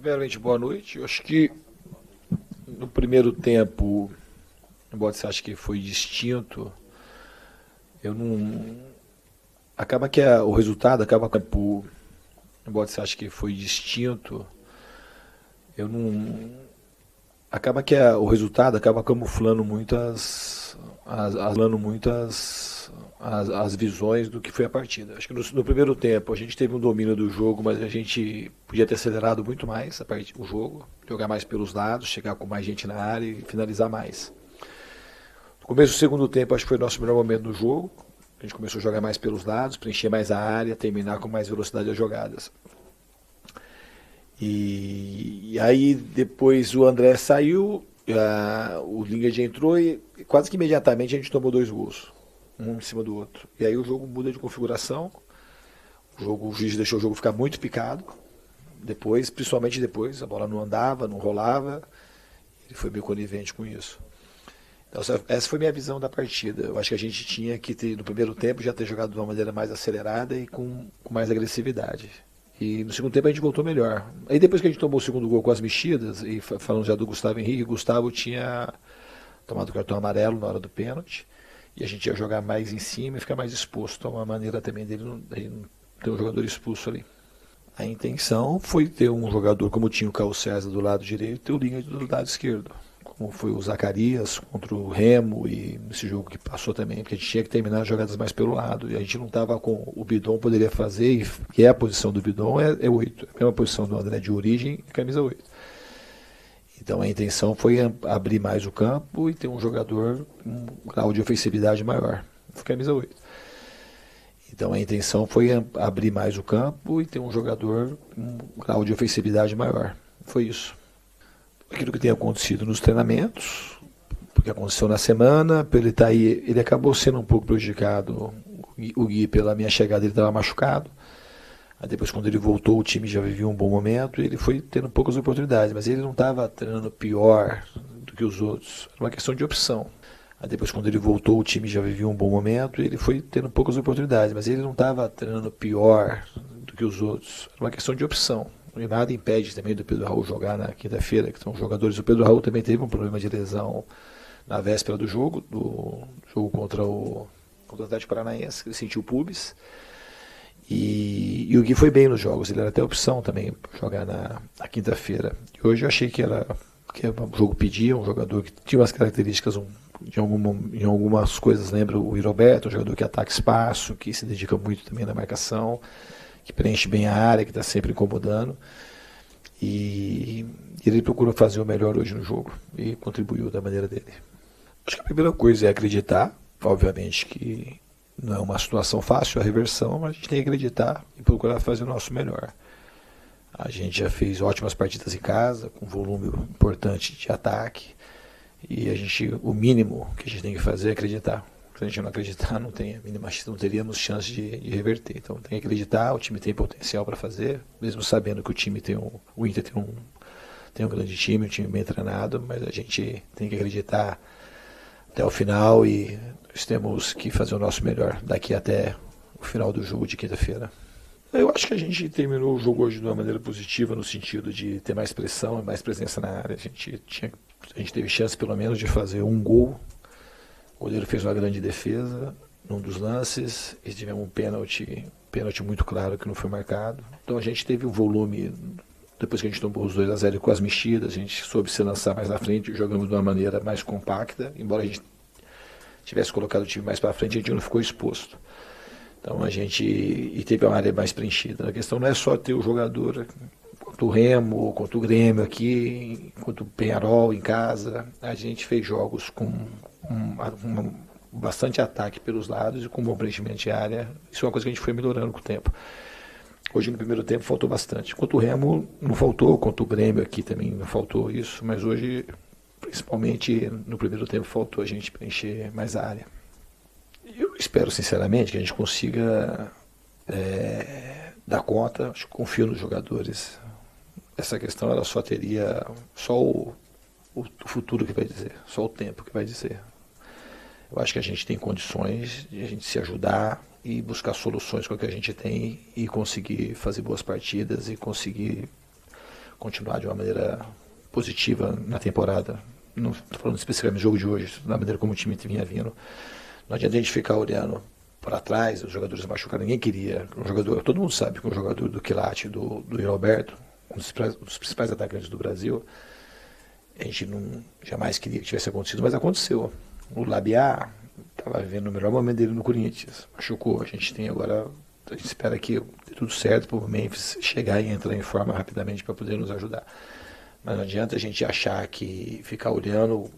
Primeiramente, boa noite. Eu acho que no primeiro tempo, embora você ache que foi distinto, eu não. Acaba que o resultado acaba por. Embora você ache que foi distinto, eu não. Acaba que o resultado acaba camuflando as visões do que foi a partida. Acho que no primeiro tempo a gente teve um domínio do jogo, mas a gente podia ter acelerado muito mais o jogo, jogar mais pelos lados, chegar com mais gente na área e finalizar mais. No começo do segundo tempo acho que foi o nosso melhor momento do jogo. A gente começou a jogar mais pelos lados, preencher mais a área, terminar com mais velocidade as jogadas. E aí depois o André saiu, o Lingard entrou e quase que imediatamente a gente tomou dois gols, um em cima do outro. E aí o jogo muda de configuração, o juiz deixou o jogo ficar muito picado. Depois, principalmente depois, a bola não andava, não rolava. Ele foi meio conivente com isso. Então, essa foi minha visão da partida. Eu acho que a gente tinha que ter, no primeiro tempo, já ter jogado de uma maneira mais acelerada e com mais agressividade. E no segundo tempo a gente voltou melhor. Aí depois que a gente tomou o segundo gol com as mexidas, e falando já do Gustavo Henrique, o Gustavo tinha tomado o cartão amarelo na hora do pênalti, e a gente ia jogar mais em cima e ficar mais exposto. Uma maneira também dele não ter um jogador expulso ali. A intenção foi ter um jogador como tinha o Caio César do lado direito e o Lingard do lado esquerdo. Como foi o Zacarias contra o Remo e nesse jogo que passou também, porque a gente tinha que terminar as jogadas mais pelo lado. E a gente não estava com. O Bidon poderia fazer, e a posição do Bidon é 8. É a mesma posição do André de origem e camisa 8. Então a intenção foi abrir mais o campo e ter um jogador com um grau de ofensividade maior. Camisa 8. Então a intenção foi abrir mais o campo e ter um jogador com um grau de ofensividade maior. Foi isso. Aquilo que tem acontecido nos treinamentos, porque aconteceu na semana, pelo ele estar aí, ele acabou sendo um pouco prejudicado. O Gui, pela minha chegada, ele estava machucado. Aí depois, quando ele voltou, o time já vivia um bom momento e ele foi tendo poucas oportunidades, mas ele não estava treinando pior do que os outros. Era uma questão de opção. Aí depois, quando ele voltou, o time já vivia um bom momento e ele foi tendo poucas oportunidades, mas ele não estava treinando pior do que os outros. Era uma questão de opção. E nada impede também do Pedro Raul jogar na quinta-feira, que são jogadores. O Pedro Raul também teve um problema de lesão na véspera do jogo contra o Atlético Paranaense, que ele sentiu pubis. E o Gui foi bem nos jogos, ele era até opção também para jogar na quinta-feira. E hoje eu achei que o jogo pedia um jogador que tinha umas características em algumas coisas, lembra o Iroberto, um jogador que ataca espaço, que se dedica muito também na marcação, que preenche bem a área, que está sempre incomodando. E ele procurou fazer o melhor hoje no jogo e contribuiu da maneira dele. Acho que a primeira coisa é acreditar, obviamente que não é uma situação fácil a reversão, mas a gente tem que acreditar e procurar fazer o nosso melhor. A gente já fez ótimas partidas em casa, com volume importante de ataque, e o mínimo que a gente tem que fazer é acreditar. Se a gente não acreditar, não teríamos chance de reverter. Então tem que acreditar, o time tem potencial para fazer, mesmo sabendo que o Inter tem um grande time, um time bem treinado, mas a gente tem que acreditar até o final e nós temos que fazer o nosso melhor daqui até o final do jogo de quinta-feira. Eu acho que a gente terminou o jogo hoje de uma maneira positiva, no sentido de ter mais pressão e mais presença na área. A gente teve chance pelo menos de fazer um gol. O goleiro fez uma grande defesa num dos lances e tivemos um pênalti muito claro que não foi marcado. Então a gente teve um volume, depois que a gente tomou os 2-0 com as mexidas, a gente soube se lançar mais na frente, jogamos de uma maneira mais compacta, embora a gente tivesse colocado o time mais para frente, a gente não ficou exposto. Então e teve uma área mais preenchida. A questão não é só ter o jogador contra o Remo, contra o Grêmio aqui, contra o Peñarol em casa. A gente fez jogos com bastante ataque pelos lados e com bom preenchimento de área. Isso é uma coisa que a gente foi melhorando com o tempo. Hoje no primeiro tempo faltou bastante. Contra o Remo não faltou, contra o Grêmio aqui também não faltou isso, mas hoje, principalmente no primeiro tempo, faltou a gente preencher mais a área. Eu espero sinceramente que a gente consiga dar conta, acho que confio nos jogadores. Essa questão ela só teria o futuro que vai dizer, só o tempo que vai dizer. Eu acho que a gente tem condições de a gente se ajudar e buscar soluções com o que a gente tem e conseguir fazer boas partidas e conseguir continuar de uma maneira positiva na temporada. Não estou falando especificamente do jogo de hoje, da maneira como o time vinha vindo. Não adianta a gente ficar olhando para trás, os jogadores machucados, ninguém queria. Um jogador, todo mundo sabe que um jogador do Quilate, do Roberto, um dos principais atacantes do Brasil, a gente não, jamais queria que tivesse acontecido, mas aconteceu. O Labiá estava vivendo o melhor momento dele no Corinthians, machucou. A gente tem agora, a gente espera que dê tudo certo para o Memphis chegar e entrar em forma rapidamente para poder nos ajudar. Mas não adianta a gente achar que ficar olhando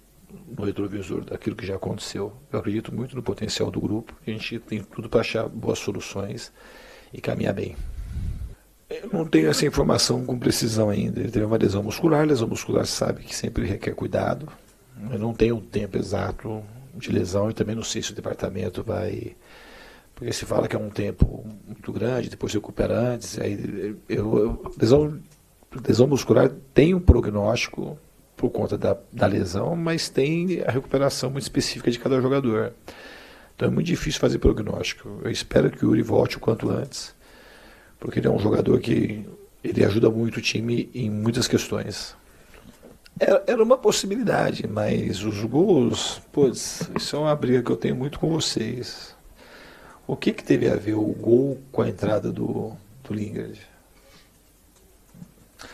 no retrovisor daquilo que já aconteceu. Eu acredito muito no potencial do grupo. A gente tem tudo para achar boas soluções e caminhar bem. Eu não tenho essa informação com precisão ainda. Ele teve uma lesão muscular. Lesão muscular sabe que sempre requer cuidado. Eu não tenho o tempo exato de lesão e também não sei se o departamento vai... Porque se fala que é um tempo muito grande, depois se recupera antes. Aí lesão muscular tem um prognóstico por conta da lesão, mas tem a recuperação muito específica de cada jogador. Então é muito difícil fazer prognóstico. Eu espero que o Yuri volte o quanto antes, porque ele é um jogador que ele ajuda muito o time em muitas questões. Era uma possibilidade, mas os gols, putz, isso é uma briga que eu tenho muito com vocês. O que teve a ver o gol com a entrada do Lingard?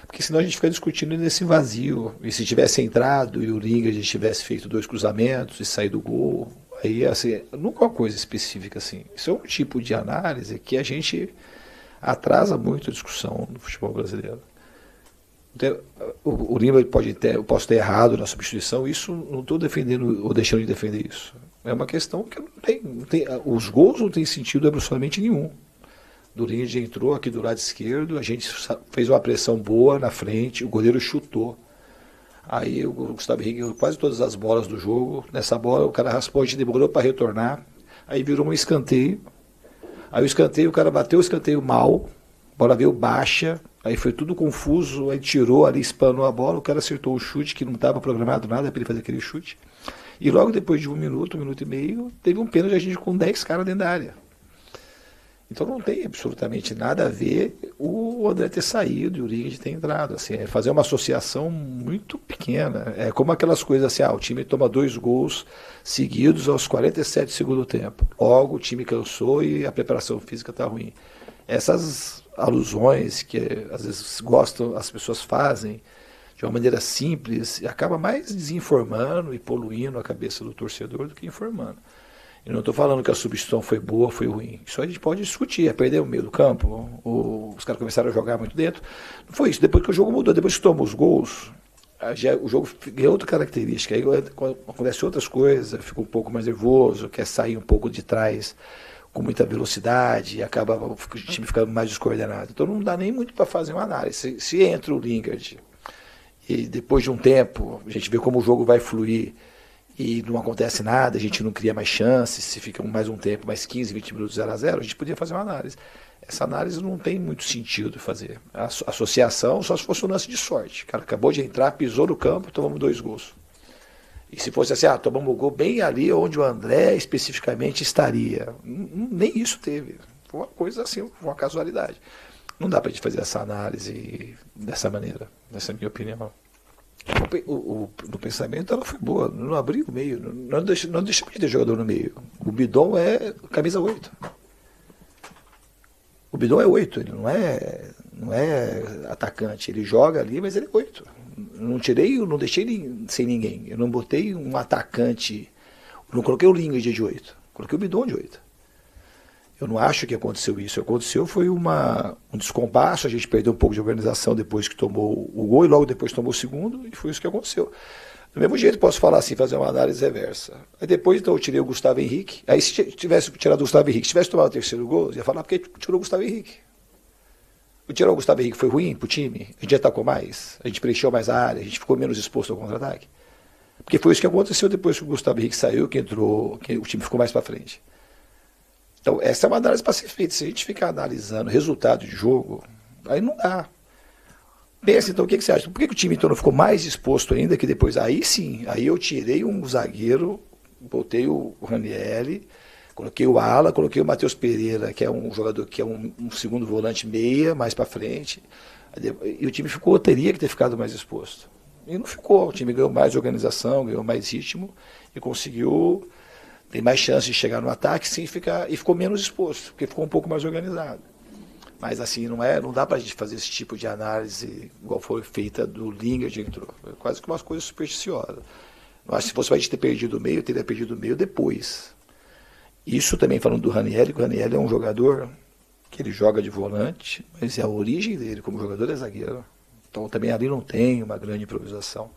Porque senão a gente fica discutindo nesse vazio. E se tivesse entrado e o Lingard tivesse feito 2 cruzamentos e saído do gol, aí assim, nunca é uma coisa específica assim. Isso é um tipo de análise que a gente atrasa muito a discussão no futebol brasileiro. Então, o Lingard eu posso ter errado na substituição, isso não estou defendendo ou deixando de defender isso. É uma questão que não tem, os gols não têm sentido absolutamente nenhum. Do Lingard entrou aqui do lado esquerdo, a gente fez uma pressão boa na frente, o goleiro chutou. Aí o Gustavo Henrique quase todas as bolas do jogo. Nessa bola o cara raspou, a gente demorou para retornar. Aí virou um escanteio. Aí o escanteio, o cara bateu o escanteio mal, a bola veio baixa, aí foi tudo confuso, aí tirou ali, espanou a bola, o cara acertou o chute, que não estava programado nada para ele fazer aquele chute. E logo depois de 1 minuto e meio, teve um pênalti de a gente com 10 caras dentro da área. Então não tem absolutamente nada a ver o André ter saído e o Lingard ter entrado. Assim, é fazer uma associação muito pequena. É como aquelas coisas assim, o time toma 2 gols seguidos aos 47 do segundo tempo. Logo o time cansou e a preparação física está ruim. Essas alusões que às vezes as pessoas fazem de uma maneira simples, acaba mais desinformando e poluindo a cabeça do torcedor do que informando. Eu não estou falando que a substituição foi boa, foi ruim. Isso a gente pode discutir. É perder o meio do campo, os caras começaram a jogar muito dentro. Não foi isso. Depois que o jogo mudou, depois que tomou os gols, o jogo ganhou outra característica. Aí quando acontece outras coisas, fica um pouco mais nervoso, quer sair um pouco de trás com muita velocidade, e acaba o time ficando mais descoordenado. Então não dá nem muito para fazer uma análise. Se entra o Lingard e depois de um tempo a gente vê como o jogo vai fluir, e não acontece nada, a gente não cria mais chances, se fica mais um tempo, mais 15, 20 minutos 0-0, a gente podia fazer uma análise. Essa análise não tem muito sentido fazer. A associação só se fosse um lance de sorte. O cara acabou de entrar, pisou no campo, tomamos 2 gols. E se fosse assim, tomamos o gol bem ali onde o André especificamente estaria. Nem isso teve. Foi uma coisa assim, uma casualidade. Não dá pra gente fazer essa análise dessa maneira, nessa é a minha opinião. No pensamento ela foi boa, não abriu o meio, não deixamos de ter jogador no meio. O Bidon é camisa 8. O Bidon é 8, ele não é atacante, ele joga ali, mas ele é 8. Não deixei ele sem ninguém. Eu não botei um atacante, não coloquei o Lingard de 8, coloquei o Bidon de 8. Eu não acho que aconteceu isso. Aconteceu foi um descompasso, a gente perdeu um pouco de organização depois que tomou o gol e logo depois tomou o segundo, e foi isso que aconteceu. Do mesmo jeito, posso falar assim, fazer uma análise reversa. Aí depois, então, eu tirei o Gustavo Henrique. Aí se tivesse tirado o Gustavo Henrique, se tivesse tomado o 3º gol, eu ia falar porque tirou o Gustavo Henrique. O tirar o Gustavo Henrique foi ruim pro time? A gente atacou mais? A gente preencheu mais a área? A gente ficou menos exposto ao contra-ataque? Porque foi isso que aconteceu depois que o Gustavo Henrique saiu, que entrou, que o time ficou mais para frente. Então, essa é uma análise para ser feita. Se a gente ficar analisando resultado de jogo, aí não dá. Pensa, então, o que você acha? Por que o time então não ficou mais exposto ainda, que depois, aí sim, aí eu tirei um zagueiro, botei o Ranieri, Coloquei o Ala, coloquei o Matheus Pereira, que é um jogador que é um segundo volante meia, mais para frente. E o time ficou, teria que ter ficado mais exposto. E não ficou, o time ganhou mais organização, ganhou mais ritmo e conseguiu ter mais chance de chegar no ataque sem ficar, e ficou menos exposto, porque ficou um pouco mais organizado. Mas assim, não dá pra gente fazer esse tipo de análise igual foi feita do Lingard entrou. É quase que umas coisas supersticiosas. Eu acho que se fosse pra gente ter perdido o meio, teria perdido o meio depois. Isso também falando do Ranieri, que o Ranieri é um jogador que ele joga de volante, mas a origem dele como jogador é zagueiro. Então também ali não tem uma grande improvisação.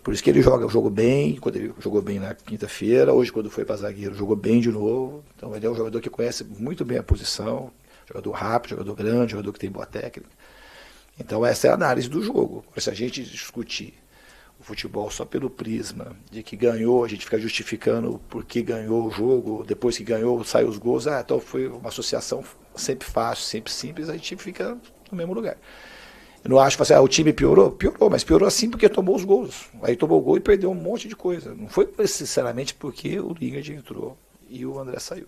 Por isso que ele jogou bem, quando ele jogou bem na quinta-feira, hoje quando foi para zagueiro jogou bem de novo. Então ele é um jogador que conhece muito bem a posição, jogador rápido, jogador grande, jogador que tem boa técnica. Então essa é a análise do jogo. Se a gente discutir o futebol só pelo prisma de que ganhou, a gente fica justificando por que ganhou o jogo, depois que ganhou, sai os gols, então foi uma associação sempre fácil, sempre simples, a gente fica no mesmo lugar. Eu não acho que o time piorou? Piorou, mas piorou assim porque tomou os gols. Aí tomou o gol e perdeu um monte de coisa. Não foi necessariamente porque o Lingard entrou e o André saiu.